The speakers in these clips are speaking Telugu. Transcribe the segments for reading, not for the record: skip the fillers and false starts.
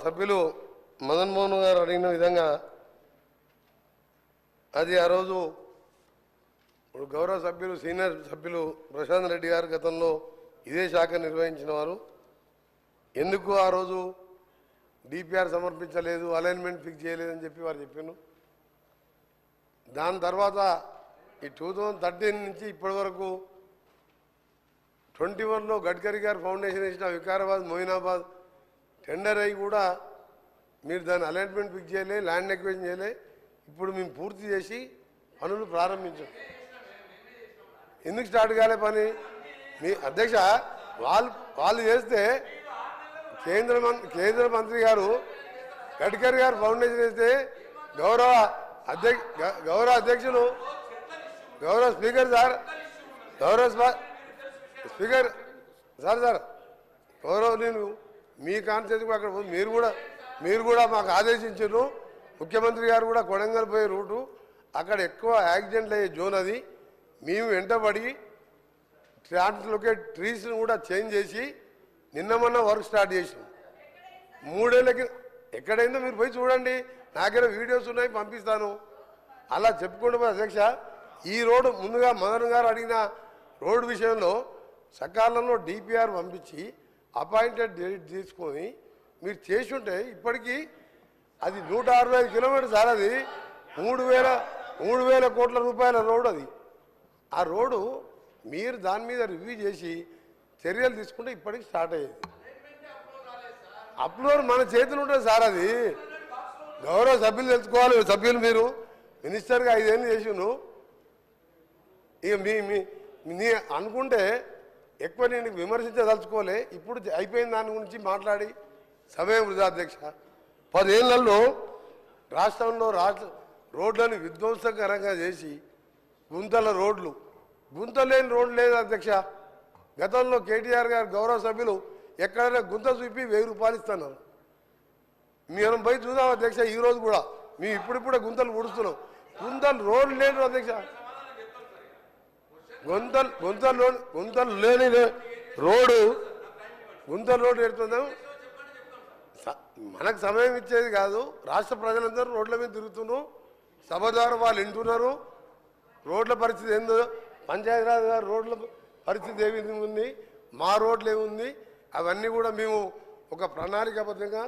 సభ్యులు మదన్ మోహన్ గారు అడిగిన విధంగా అది ఆ రోజు గౌరవ సభ్యులు సీనియర్ సభ్యులు ప్రశాంత్ రెడ్డి గారు గతంలో ఇదే శాఖ నిర్వహించిన వారు ఎందుకు ఆ రోజు డిపిఆర్ సమర్పించలేదు, అలైన్మెంట్ ఫిక్స్ చేయలేదని చెప్పి వారు చెప్పాను. దాని తర్వాత ఈ 2013 నుంచి ఇప్పటి వరకు 21లో గడ్కరీ గారు ఫౌండేషన్ వేసిన వికారాబాద్ మోయినాబాద్ టెండర్ అయ్యి కూడా మీరు దాని అలైన్మెంట్ ఫిక్స్ చేయలే, ల్యాండ్ ఎక్వేషన్ చేయలే. ఇప్పుడు మేము పూర్తి చేసి పనులు ప్రారంభించాం. ఎందుకు స్టార్ట్ కాలే పని? మీ అధ్యక్ష వాళ్ళు చేస్తే కేంద్ర మంత్రి గారు గడ్కరీ గారు ఫౌండేషన్ వేస్తే గౌరవ అధ్యక్షులు గౌరవ స్పీకర్ సార్ స్పీకర్ సార్ గౌరవ నేను మీ కాన్స్టిట్యూన్సీ అక్కడ మీరు కూడా మాకు ఆదేశించారు. ముఖ్యమంత్రి గారు కూడా కొడంగల్ పోయే రూటు అక్కడ ఎక్కువ యాక్సిడెంట్లు అయ్యే జోన్ అది. మేము వెంటబడి ట్రాన్స్లోకేట్ ట్రీస్ని కూడా చేంజ్ చేసి నిన్న వర్క్ స్టార్ట్ చేసినాం. 3 ఏళ్ళకి ఎక్కడైందో మీరు పోయి చూడండి, నాకైనా వీడియోస్ ఉన్నాయి పంపిస్తాను. అలా చెప్పుకుంటూ అధ్యక్ష ఈ రోడ్డు ముందుగా మదన్ గారు అడిగిన రోడ్డు విషయంలో సకాలంలో డిపిఆర్ పంపించి అపాయింటెడ్ డేట్ తీసుకొని మీరు చేసి ఉంటే ఇప్పటికీ అది 165 కిలోమీటర్స్ సార్. అది 3,000 కోట్ల రూపాయల రోడ్డు అది. ఆ రోడ్డు మీరు దాని మీద రివ్యూ చేసి చర్యలు తీసుకుంటే ఇప్పటికి స్టార్ట్ అయ్యేది. అప్లోడ్ మన చేతులు ఉంటుంది సార్. అది గౌరవ సభ్యులు తెలుసుకోవాలి. సభ్యులు మీరు మినిస్టర్గా 5 ఏళ్ళు చేసిను. ఇక మీ అనుకుంటే ఎక్కువ నేను విమర్శించదలుచుకోలే. ఇప్పుడు అయిపోయిన దాని గురించి మాట్లాడి సమయం వృధా అధ్యక్ష. 10 ఏళ్లలో రాష్ట్రంలో రోడ్లను విధ్వంసకరంగా చేసి గుంత లేని రోడ్లు లేదు అధ్యక్ష. గతంలో కేటీఆర్ గారు గౌరవ సభ్యులు ఎక్కడైనా గుంత చూపి 1000 రూపాయలు ఇస్తున్నారు. మేము పోయి చూద్దాం అధ్యక్ష. ఈరోజు కూడా మేము ఇప్పుడిప్పుడే గుంతలు పుడుస్తున్నాం. రోడ్లు లేని అధ్యక్ష. గుంతలు లేని రోడ్డు ఎడుతున్నాం. మనకు సమయం ఇచ్చేది కాదు. రాష్ట్ర ప్రజలందరూ రోడ్ల మీద తిరుగుతున్నాం. సభ ద్వారా వాళ్ళు వింటున్నారు. రోడ్ల పరిస్థితి ఏందో, పంచాయతీరాజ్ గారు రోడ్ల పరిస్థితి ఏ విధంగా ఉంది, మా రోడ్లు ఏముంది, అవన్నీ కూడా మేము ఒక ప్రణాళికాబద్ధంగా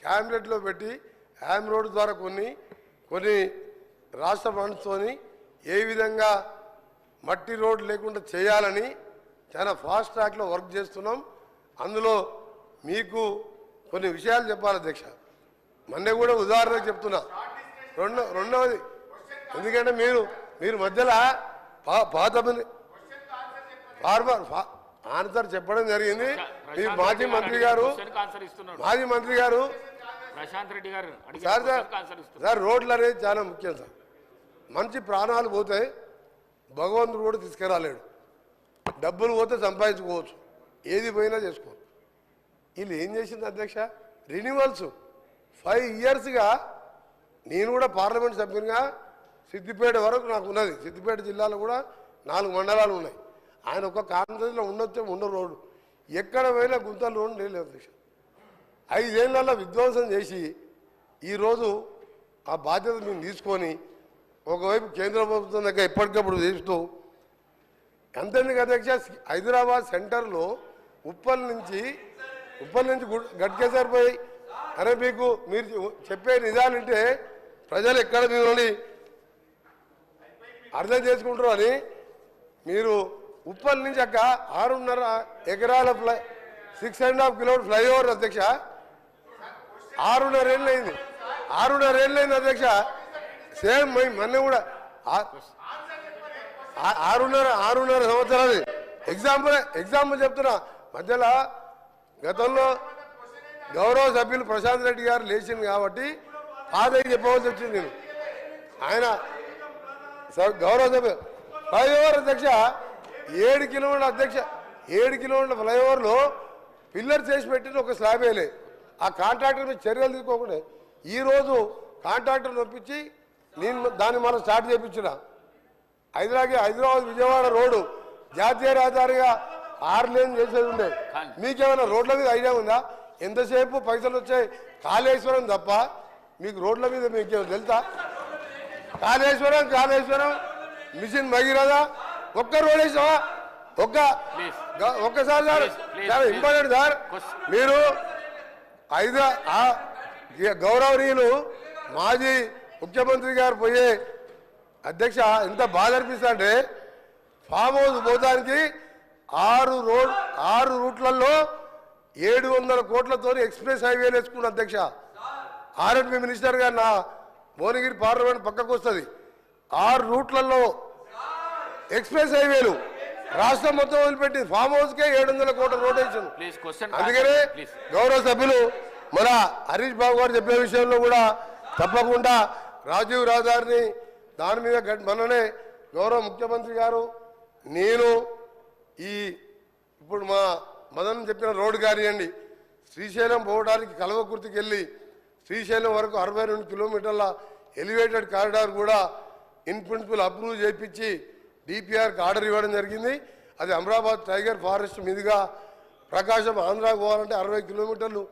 క్యాబినెట్లో పెట్టి హ్యామ్ రోడ్డు ద్వారా కొన్ని రాష్ట్ర ఫండ్స్తోని ఏ విధంగా మట్టి రోడ్డు లేకుండా చేయాలని చాలా ఫాస్ట్ ట్రాక్లో వర్క్ చేస్తున్నాం. అందులో మీకు కొన్ని విషయాలు చెప్పాలి అధ్యక్ష. మొన్నే కూడా ఉదాహరణకు చెప్తున్నా. రెండవది ఎందుకంటే మీరు మధ్యలో పాత ఆన్సర్ చెప్పడం జరిగింది. మీ మాజీ మంత్రి గారు సార్ రోడ్లు అనేది చాలా ముఖ్యం సార్. మంచి ప్రాణాలు పోతే భగవంతుడు కూడా తీసుకురాలేడు. డబ్బులు పోతే సంపాదించుకోవచ్చు, ఏది పోయినా చేసుకోవచ్చు. వీళ్ళు ఏం చేసింది అధ్యక్ష? రెన్యువల్స్ 5 ఇయర్స్గా నేను కూడా పార్లమెంట్ సభ్యునిగా సిద్దిపేట వరకు నాకు ఉన్నది. సిద్దిపేట జిల్లాలో కూడా 4 మండలాలు ఉన్నాయి. ఆయన ఒక కాన్ఫరెన్స్లో ఉండొచ్చే రోడ్డు ఎక్కడ పోయినా గుంతలు రోడ్డు లేదు అధ్యక్ష. 5 ఏళ్లలో విధ్వంసం చేసి ఈరోజు ఆ బాధ్యత మేము తీసుకొని ఒకవైపు కేంద్ర ప్రభుత్వం దగ్గర ఎప్పటికప్పుడు చేస్తూ ఎంతెందుకు అధ్యక్ష, హైదరాబాద్ సెంటర్లో ఉప్పల్ నుంచి గట్కేసర్ పోయి అరే మీకు మీరు చెప్పే నిజాలంటే ప్రజలు ఎక్కడ మిమ్మల్ని అర్థం చేసుకుంటారు అని మీరు ఉప్పల్ నుంచి అక్క 6.5 ఎకరాల 6.5 కిలోమీటర్ ఫ్లైఓవర్ అధ్యక్ష. 6.5 ఏళ్ళు అయింది. 6.5 ఏళ్ళు అయింది అధ్యక్ష. సేమ్ మొన్న కూడా 6.5 సంవత్సరాలు. ఎగ్జాంపుల్ చెప్తున్నా. మధ్యలో గతంలో గౌరవ సభ్యులు ప్రశాంత్ రెడ్డి గారు లేచింది కాబట్టి పాదయ్య చెప్పవలసి వచ్చింది. నేను ఆయన గౌరవ సభ్యులు ఫ్లైఓవర్ అధ్యక్ష 7 కిలోమీటర్ల అధ్యక్ష 7 కిలోమీటర్ల ఫ్లైఓవర్లో పిల్లర్ చేసి పెట్టిన ఒక స్లాబ్ వేయలే. ఆ కాంట్రాక్టర్ చర్యలు తీసుకోకుండా ఈరోజు కాంట్రాక్టర్ నొప్పించి నేను దాన్ని మనం స్టార్ట్ చేయించిన. హైదరాబాద్ విజయవాడ రోడ్డు జాతీయ రహదారిగా 6 లేన్ చేసేది ఉండే. మీకేమైనా రోడ్ల మీద ఐడియా ఉందా? ఎంతసేపు పైసలు వచ్చాయి కాళేశ్వరం తప్ప మీకు రోడ్ల మీద మీకు తెలుసా? కాళేశ్వరం మిషన్ భగీరథ ఒక్క రోడ్ వేసావా? ఒక్కసారి సార్ చాలా ఇంపార్టెంట్ సార్. మీరు గౌరవనీయులు మాజీ ముఖ్యమంత్రి గారు పోయే అధ్యక్ష ఎంత బాధ అనిపిస్తా అంటే ఫామ్ హౌస్ పోతానికి 6 రూట్లలో 700 కోట్లతో ఎక్స్ప్రెస్ హైవేలు వేసుకున్న అధ్యక్ష. ఆర్ఎండ్బి మినిస్టర్ గారు నా భువనగిరి పార్లమెంట్ పక్కకు వస్తుంది. 6 రూట్లలో ఎక్స్ప్రెస్ హైవేలు రాష్ట్రం మొత్తం వదిలిపెట్టి ఫామ్ హౌస్ కే 700 కోట్ల రోడ్ వేసాను. అందుకనే గౌరవ సభ్యులు మన హరీష్ బాబు గారు చెప్పిన విషయంలో కూడా తప్పకుండా రాజీవ్ రహదారిని దాని మీద మననే గౌరవ ముఖ్యమంత్రి గారు నేను ఇప్పుడు మా మదన్ చెప్పిన రోడ్డు కానివ్వండి, శ్రీశైలం పోవడానికి కల్వకుర్తికి వెళ్ళి శ్రీశైలం వరకు 62 కిలోమీటర్ల ఎలివేటెడ్ కారిడార్ కూడా ఇన్ ప్రిన్సిపల్ అప్రూవ్ చేయించి డిపిఆర్కి ఆర్డర్ ఇవ్వడం జరిగింది. అది అమరాబాద్ టైగర్ ఫారెస్ట్ మీదుగా ప్రకాశం ఆంధ్రాకు పోవాలంటే 60 కిలోమీటర్లు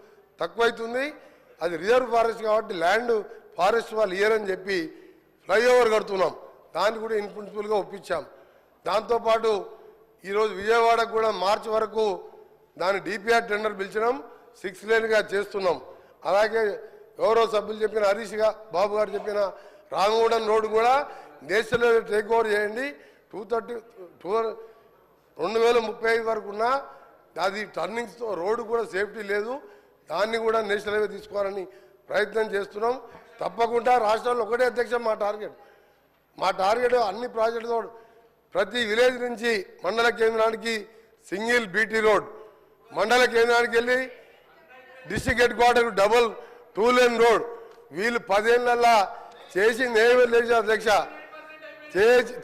తక్కువైతుంది. అది రిజర్వ్ ఫారెస్ట్ కాబట్టి ల్యాండ్ ఫారెస్ట్ వాళ్ళు ఇయ్యరని చెప్పి ఫ్లైఓవర్ కడుతున్నాం. దాన్ని కూడా ఇన్ ప్రిన్సిపల్గా ఒప్పించాం. దాంతోపాటు ఈరోజు విజయవాడకు కూడా మార్చి వరకు దాని డిపిఆర్ టెండర్ పిలిచినాం, 6 లేన్గా చేస్తున్నాం. అలాగే గౌరవ సభ్యులు చెప్పిన హరీష్ బాబు గారు చెప్పిన రామగూడెం రోడ్డు కూడా నేషనల్ టేక్ ఓవర్ చేయండి. 2035 వరకు ఉన్న అది టర్నింగ్స్తో రోడ్డు కూడా సేఫ్టీ లేదు, దాన్ని కూడా నేషనల్ హైవే తీసుకోవాలని ప్రయత్నం చేస్తున్నాం. తప్పకుండా రాష్ట్రంలో ఒకటే అధ్యక్ష మా టార్గెట్ అన్ని ప్రాజెక్టుతో ప్రతి విలేజ్ నుంచి మండల కేంద్రానికి సింగిల్ బీటీ రోడ్, మండల కేంద్రానికి వెళ్ళి district head quarter double 2 lane road. వీళ్ళు 10 ఏళ్ళ చేసింది ఏమీ లేదు అధ్యక్ష.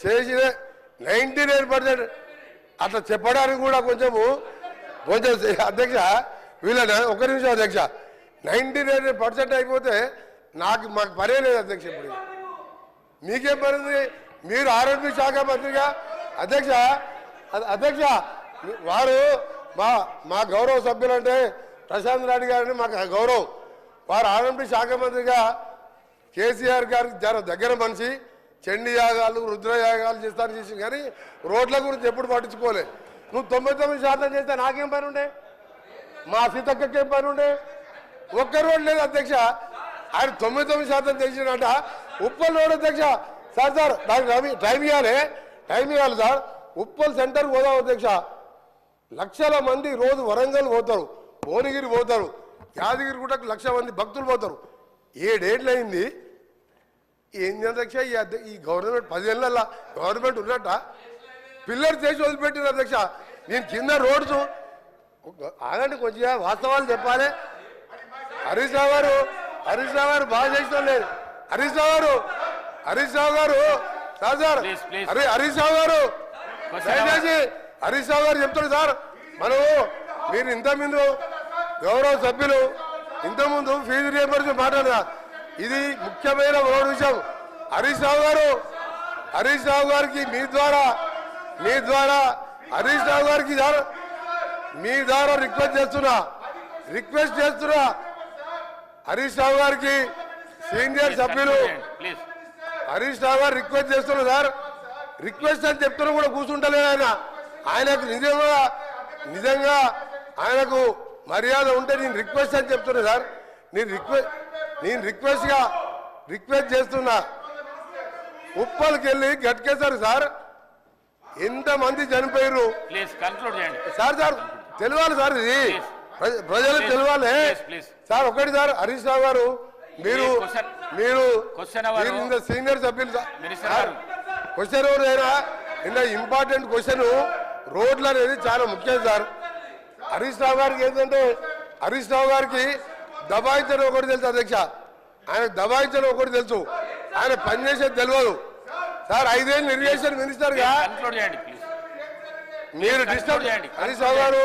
చేసిన 99% అట్లా చెప్పడానికి కూడా కొంచెం అధ్యక్ష వీళ్ళని 1 నిమిషం అధ్యక్ష 99% అయిపోతే మాకు పనే లేదు అధ్యక్ష. ఇప్పుడు మీకేం పడింది? మీరు ఆర్ఎండ్బి శాఖ మంత్రిగా అధ్యక్ష వారు మా గౌరవ సభ్యులు అంటే ప్రశాంత్ రెడ్డి గారిని మాకు గౌరవం. వారు ఆర్ఎండ్బి శాఖ మంత్రిగా కేసీఆర్ గారికి దగ్గర మనిషి, చండీ యాగాలు రుద్రయాగాలు చేసి కానీ రోడ్ల గురించి ఎప్పుడు పట్టించుకోలే. నువ్వు 99% చేస్తే నాకేం పని ఉండే? మా సీతక్కకేం పని ఉండే? ఒక్క రోడ్ లేదు అధ్యక్ష. ఆయన 99% చేసినట్ట ఉప్పల్ రోడ్ అధ్యక్ష. సార్ దానికి టైం ఇవ్వాలి సార్. ఉప్పల్ సెంటర్ పోదాం అధ్యక్ష. లక్షల మంది రోజు వరంగల్ పోతారు, భువనగిరి పోతారు, యాదగిరి గుట్టకు 1,00,000 మంది భక్తులు పోతారు. 7 ఏళ్ళు అయింది. ఏంది అధ్యక్ష ఈ గవర్నమెంట్ 10 ఏళ్ళ గవర్నమెంట్ ఉన్నట్ట పిల్లర్ చేసి వదిలిపెట్టిన అధ్యక్ష. నేను కింద రోడ్స్ ఆగండి, కొంచెం వాస్తవాలు చెప్పాలి. హరీష్ రావు గారు బాగా చేసిన లేదు. హరీష్ రావు గారు సార్ హరీష్ రావు గారు దయచేసి హరీష్ రావు గారు చెప్తాడు సార్. మీరు ఇంతకుముందు గౌరవ సభ్యులు ఇంతకుముందు ఫీజు రియంబర్స్మెంట్ మాట్లాడదా, ఇది ముఖ్యమైన రోడ్ విషయం. హరీష్ రావు గారికి మీ ద్వారా హరీష్ రావు గారికి మీ ద్వారా రిక్వెస్ట్ చేస్తున్నా హరీష్ రావు గారికి సీనియర్ సభ్యులు హరీష్ రావు గారు రిక్వెస్ట్ చేస్తున్నారు సార్. రిక్వెస్ట్ అని చెప్తున్నా కూడా కూర్చుంటలేదు ఆయనకు నిజంగా ఆయనకు మర్యాద ఉంటే నేను రిక్వెస్ట్ అని చెప్తున్నా సార్. నేను రిక్వెస్ట్ చేస్తున్నా. ఉప్పల్కి వెళ్ళి గట్కేశారు సార్, ఎంతమంది చనిపోయారు సార్ తెలియాలి సార్. ఇది ప్రజలకు తెలియాలి సార్. ఒకటి సార్ హరీష్ రావు గారు మీరు సీనియర్ సభ్యులు క్వశ్చన్ ఎవరైనా ఇంత ఇంపార్టెంట్ క్వశ్చన్ రోడ్లు అనేది చాలా ముఖ్యం సార్. హరీష్ రావు గారికి ఏంటంటే హరీష్ రావు గారికి దబాయించడం ఒకటి తెలుసు అధ్యక్ష. ఆయన దబాయించడం ఒకటి తెలుసు, ఆయన పనిచేసేది తెలియదు సార్. 5 ఏళ్ళు ఇరిగేషన్ మినిస్టర్ గా మీరు డిస్టర్బ్ హరీష్ రావు గారు,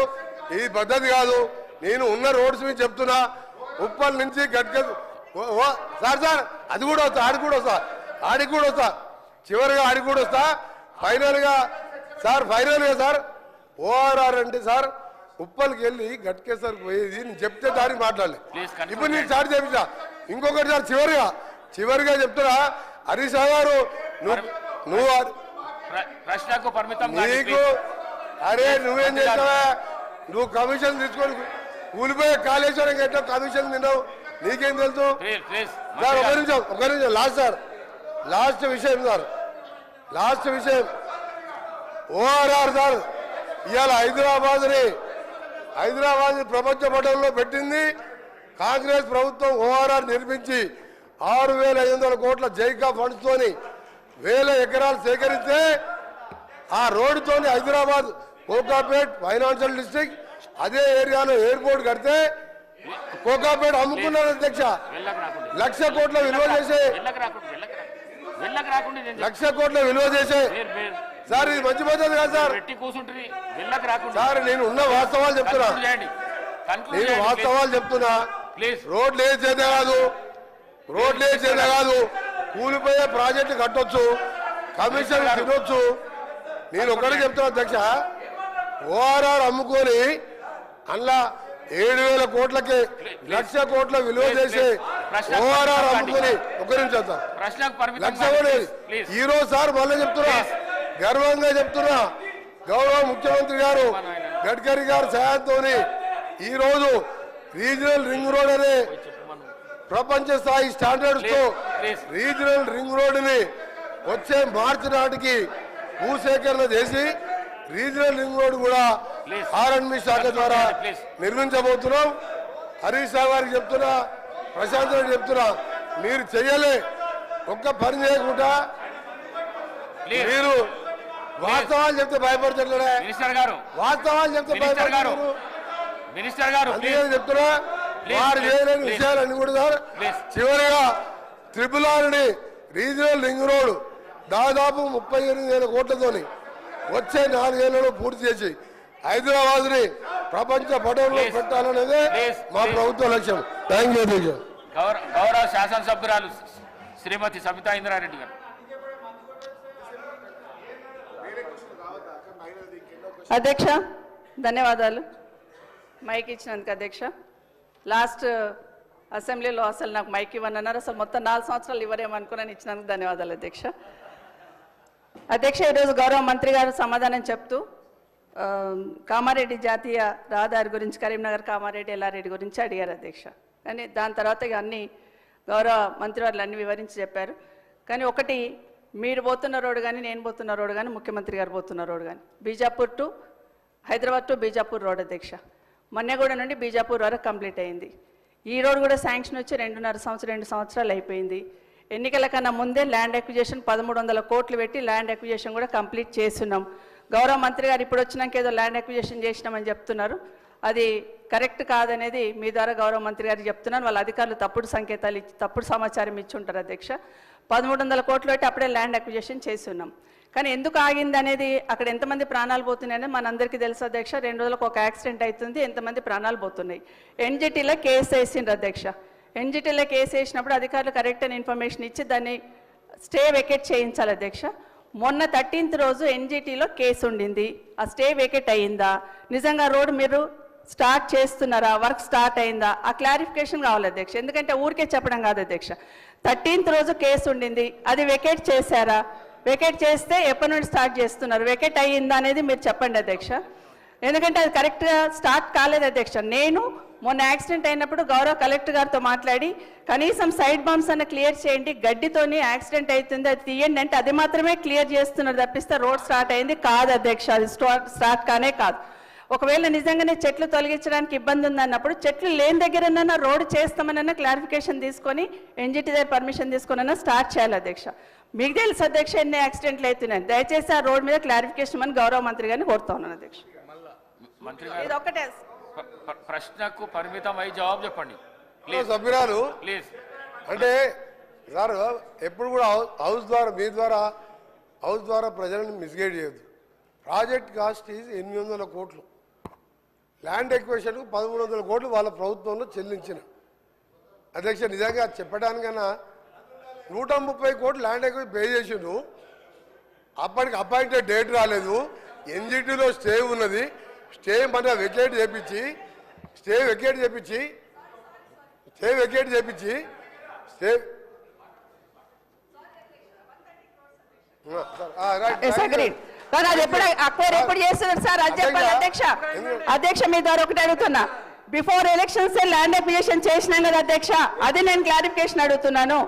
ఇది పద్ధతి కాదు. నేను ఉన్న రోడ్స్ మీద చెప్తున్నా. ఉప్పల్ నుంచి సార్ అది కూడా వస్తా, ఆడికి కూడా వస్తా చివరిగా ఆడికి కూడా వస్తా. ఫైనల్ గా సార్ ఓఆర్ఆర్ అంటే సార్ ఉప్పల్కి వెళ్ళి గట్కేసరికి పోయేది నేను చెప్తే దానికి మాట్లాడలే. Please conclude ఇప్పుడు నేను చేయండి. స్టార్ట్ చేయించా. ఇంకొకటి సార్ చివరిగా చెప్తున్నా, హరీష్ రావు గారు నువ్వు ప్రశ్నకు పరిమితం కాండి, నీకు అరే నువ్వేం చేస్తావా? నువ్వు కమిషన్ తీసుకొని కూలిపోయే కాళేశ్వరం ఎట్లా కమిషన్ తిన్నావు నీకేం తెలుసు? ప్లీజ్ సార్ ఒక నిమిషం లాస్ట్ విషయం సార్, లాస్ట్ విషయం ఓఆర్ఆర్ సార్. ఇవాళ హైదరాబాద్ ప్రపంచ పటంలో పెట్టింది కాంగ్రెస్ ప్రభుత్వం. ఓఆర్ఆర్ నిర్మించి 6,500 కోట్ల జైకా ఫండ్స్ తోని 1000 ఎకరాలు సేకరిస్తే ఆ రోడ్డుతోని హైదరాబాద్ కోకాపేట్ ఫైనాన్షియల్ డిస్ట్రిక్ట్ అదే ఏరియాలో ఎయిర్పోర్ట్ కడితే కోకాపేట్ అమ్ముకున్నారు అధ్యక్ష. 1,00,000 కోట్ల విలువ చేసే సార్ ఇది మంచి పద్ధతి కాదు సార్. సార్ నేను ఉన్న వాస్తవాలు చెప్తున్నా, రోడ్లు ఏ చేత కాదు, కూలిపోయే ప్రాజెక్టు కట్టొచ్చు, కమిషన్ తినొచ్చు. నేను ఒకటే చెప్తున్నా అధ్యక్ష, ఓఆర్ఆర్ అమ్ముకొని అందులో 7,000 కోట్లకి 1,00,000 కోట్ల విలువ చేసే ఓఆర్ఆర్ అమ్ముకొని ఒక నిమిషం సార్ 1,00,000 ఈరోజు సార్ మళ్ళీ చెప్తున్నా, గర్వంగా చెప్తున్నా, గౌరవ ముఖ్యమంత్రి గారు గడ్కరీ గారు సహాయంతో ఈరోజు రీజనల్ రింగ్ రోడ్ అనే ప్రపంచ స్థాయి స్టాండర్డ్స్ తో రీజనల్ రింగ్ రోడ్ ని వచ్చే మార్చి నాటికి భూసేకరణ చేసి రీజనల్ రింగ్ రోడ్ కూడా ఆర్ఎండ్బి శాఖ ద్వారా నిర్మించబోతున్నాం. హరీష్ రావు గారికి చెప్తున్నా, ప్రశాంత్ రెడ్డి చెప్తున్నా, మీరు చెయ్యలే ఒక్క పని చేయకుండా మీరు వాస్తవాలు చెప్తే భయపడతారు. వాస్తవాలు చెప్తే భయపడతారు. అందుకని చెప్తున్నా, వారు చేయలేని విషయాలన్నీ కూడా సార్. చివరిగా RRR రీజనల్ రింగ్ రోడ్ దాదాపు 38,000 కోట్లతోని వచ్చే 4 ఏళ్లలో పూర్తి చేసి హైదరాబాద్ ని ప్రపంచ పటంలో పెట్టాలనేదే మా ప్రభుత్వ లక్ష్యం. Thank you. గౌరవ శాసనసభ్యురాలు శ్రీమతి సబితా ఇంద్రారెడ్డి గారు. అధ్యక్ష ధన్యవాదాలు మైక్ ఇచ్చినందుకు. అధ్యక్ష లాస్ట్ అసెంబ్లీలో అసలు నాకు మైక్ ఇవ్వనన్నారు, అసలు మొత్తం 4 సంవత్సరాలు ఇవ్వరేమనుకున్నాను, ఇచ్చినందుకు ధన్యవాదాలు అధ్యక్ష. అధ్యక్ష ఈరోజు గౌరవ మంత్రి గారు సమాధానం చెప్తూ కామారెడ్డి జాతీయ రహదారి గురించి, కరీంనగర్ కామారెడ్డి ఎల్లారెడ్డి గురించి అడిగారు అధ్యక్ష. కానీ దాని తర్వాత ఇక అన్ని గౌరవ మంత్రి వారు అన్ని వివరించి చెప్పారు. కానీ ఒకటి, మీరు పోతున్న రోడ్డు కానీ నేను పోతున్న రోడ్డు కానీ ముఖ్యమంత్రి గారు పోతున్న రోడ్డు కానీ Bijapur to Hyderabad to Bijapur road అధ్యక్ష. మన్నెగూడ నుండి బీజాపూర్ వరకు కంప్లీట్ అయింది. ఈ రోడ్ కూడా శాంక్షన్ వచ్చి 2 సంవత్సరాలు అయిపోయింది. ఎన్నికల కన్నా ముందే ల్యాండ్ అక్విజిషన్ 1,300 కోట్లు పెట్టి ల్యాండ్ అక్విజిషన్ కూడా కంప్లీట్ చేస్తున్నాం. గౌరవ మంత్రి గారు ఇప్పుడు వచ్చినాక ఏదో ల్యాండ్ అక్విజిషన్ చేసినామని చెప్తున్నారు, అది కరెక్ట్ కాదనేది మీ ద్వారా గౌరవ మంత్రి గారికి చెప్తున్నాను. వాళ్ళ అధికారులు తప్పుడు సంకేతాలు ఇచ్చి తప్పుడు సమాచారం ఇచ్చి ఉంటారు అధ్యక్ష. 1,300 కోట్లు పెట్టి అప్పుడే ల్యాండ్ అక్విజిషన్ చేస్తున్నాం. కానీ ఎందుకు ఆగింది అనేది, అక్కడ ఎంతమంది ప్రాణాలు పోతున్నాయని మనందరికీ తెలుసు అధ్యక్ష. 2 రోజులకు ఒక యాక్సిడెంట్ అవుతుంది, ఎంతమంది ప్రాణాలు పోతున్నాయి. ఎన్జిటీలో కేసు వేసిండ్రు అధ్యక్ష. ఎన్జిటీలో కేసు వేసినప్పుడు అధికారులు కరెక్ట్ అయిన ఇన్ఫర్మేషన్ ఇచ్చి దాన్ని స్టే వెకేట్ చేయించాలి అధ్యక్ష. మొన్న 13th రోజు ఎన్జిటీలో కేసు ఉండింది, ఆ స్టే వెకేట్ అయ్యిందా, నిజంగా రోడ్ మీరు స్టార్ట్ చేస్తున్నారా, వర్క్ స్టార్ట్ అయిందా, ఆ క్లారిఫికేషన్ కావాలి అధ్యక్ష. ఎందుకంటే ఊరికే చెప్పడం కాదు అధ్యక్ష. 13th రోజు కేసు ఉండింది, అది వెకేట్ చేశారా, వెకేట్ చేస్తే ఎప్పటి నుండి స్టార్ట్ చేస్తున్నారు, వెకేట్ అయ్యిందా అనేది మీరు చెప్పండి అధ్యక్ష. ఎందుకంటే అది కరెక్ట్గా స్టార్ట్ కాలేదు అధ్యక్ష. నేను మొన్న యాక్సిడెంట్ అయినప్పుడు గౌరవ కలెక్టర్ గారితో మాట్లాడి కనీసం సైడ్ బాంబ్స్ అన్న క్లియర్ చేయండి, గడ్డితోని యాక్సిడెంట్ అవుతుంది అది తీయండి అంటే అది మాత్రమే క్లియర్ చేస్తున్నారు తప్పిస్తే రోడ్ స్టార్ట్ అయింది కాదు అధ్యక్ష. అది స్టార్ట్ కానే కాదు. ఒకవేళ నిజంగానే చెట్లు తొలగించడానికి ఇబ్బంది ఉందన్నప్పుడు చెట్లు లేని దగ్గరన్నా రోడ్డు చేస్తామనన్నా క్లారిఫికేషన్ తీసుకొని ఎన్జిటి దగ్గర పర్మిషన్ తీసుకున్నా స్టార్ట్ చేయాలి అధ్యక్ష. మీకు తెలుసు అధ్యక్ష ఎన్ని యాక్సిడెంట్లు అవుతున్నాయి, దయచేసి ఆ రోడ్ మీద క్లారిఫికేషన్ అని గౌరవ మంత్రి గారిని కోరుతా ఉన్నాను అధ్యక్ష. ఇది ఒక్కటే ప్రశ్నకు పరిమితం అయి జవాబు చెప్పండి సభ్యురాలు ప్లీజ్. అంటే సార్ ఎప్పుడు కూడా హౌస్ ద్వారా మీ ద్వారా హౌస్ ద్వారా ప్రజలను మిస్గైడ్ చేయొద్దు. ప్రాజెక్ట్ కాస్ట్ ఈజ్ 800 కోట్లు, ల్యాండ్ ఎక్విజిషన్కు 1,300 కోట్లు వాళ్ళ ప్రభుత్వంలో చెల్లించిన అధ్యక్ష. నిజంగా చెప్పడానికన్నా 130 కోట్లు ల్యాండ్ ఎక్విజిషన్ పే చేసిండు, అప్పటికి అపాయింటెడ్ డేట్ రాలేదు, ఎన్జిటీలో స్టే ఉన్నది, స్టే మన వెకేట్ చేపించి స్టే వెకేట్ చేపించి స్టే ఎస్ అగ్రీడ్ సార్ అది ఎప్పుడు అక్వైర్ ఎప్పుడు చేస్తున్నారు సార్ అది చెప్పాలి అధ్యక్ష అధ్యక్ష మీ ద్వారా ఒకటి అడుగుతున్నా బిఫోర్ ఎలక్షన్స్ ల్యాండ్ అక్విజిషన్ చేసినాం కదా అధ్యక్ష అది నేను క్లారిఫికేషన్ అడుగుతున్నాను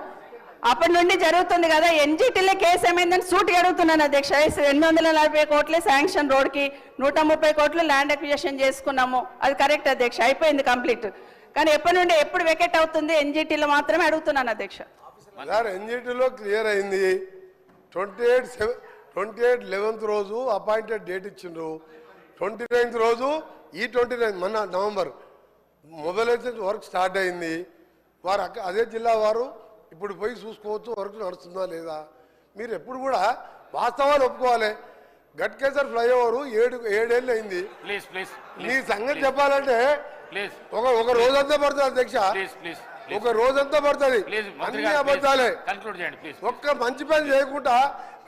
అప్పటి నుండి జరుగుతుంది కదా ఎన్జిటీలో కేసు ఏమైందని సూటిగా అడుగుతున్నాను అధ్యక్ష 840 కోట్లే శాంక్షన్ రోడ్కి 130 కోట్లు ల్యాండ్ అక్విజిషన్ చేసుకున్నాము అది కరెక్ట్ అధ్యక్ష అయిపోయింది కంప్లీట్ కానీ ఎప్పటి నుండి ఎప్పుడు వెకెట్ అవుతుంది ఎన్జిటీలో మాత్రమే అడుగుతున్నాను అధ్యక్ష సార్ ఎన్జిటీలో క్లియర్ అయింది 28/11 రోజు అపాయింటెడ్ డేట్ ఇచ్చిండ్రు 29th రోజు ఈ 29 మొన్న నవంబర్ మొబిలైజేషన్ వర్క్ స్టార్ట్ అయింది వారు అదే జిల్లా వారు ఇప్పుడు పోయి చూసుకోవచ్చు వర్క్ నడుస్తుందా లేదా మీరు ఎప్పుడు కూడా వాస్తవాలు ఒప్పుకోవాలి గట్కేసర్ ఫ్లైఓవర్ 7 ఏళ్ళు అయింది ప్లీజ్ ప్లీజ్ నీ సంగతి చెప్పాలంటే ప్లీజ్ ఒక రోజంతా పడుతుంది అధ్యక్ష ప్లీజ్ ప్లీజ్ ఒక రోజంతా పడుతుంది ప్లీజ్ మంత్రి అన్ని గారు అబద్ధాలే కన్క్లూడ్ చేయండి ప్లీజ్ ఒక్క మంచి పని చేయకుండా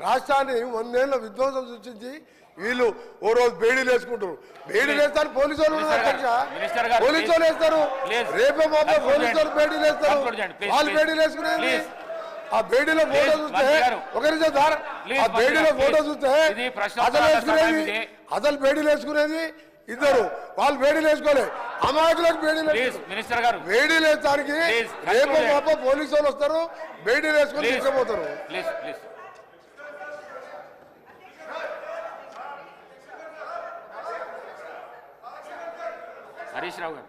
రాష్ట్రాన్ని 100 ఏళ్ళ విధ్వంసం సృష్టించి వీళ్ళు ఓ రోజు బేడీలు వేసుకుంటారు బేడీలు వేస్తారు పోలీసు వాళ్ళు ఉన్నారు అధ్యక్ష మినిస్టర్ గారు, పోలీసు వాళ్ళు వేస్తారు ప్లీజ్. రేపే మాపే పోలీసు వాళ్ళు బేడీలు వేస్తారు కంక్లూడ్ చేయండి, ప్లీజ్, వాళ్ళు ప్లీజ్. బేడీలు వేసుకునేది ప్లీజ్. ఆ బేడీలో ఫోటో ప్లీజ్, చూస్తే మంత్రి గారు. ఒక నిమిషం సార్ ప్లీజ్, ఆ మంత్రి బేడీలో గారు, ఫోటో ప్లీజ్. చూస్తే ఇది ప్రశ్న అసలు వేసుకునేది ఇది. అసలు బేడీలు వేసుకునేది ఇద్దరు వాళ్ళు బేడీలు వేసుకోలే అమాయకులకు బేడీలు ప్లీజ్ వేసుకుంటారు. మినిస్టర్ గారు బేడీలు వేస్తానికి ప్లీజ్, రేపు కంక్లూడ్ మాప పోలీసు వాళ్ళు వస్తారు బేడీలు వేసుకొని ప్లీజ్ తీసుకుపోతారు ప్లీజ్ ప్లీజ్ హరీష్ రావు గారు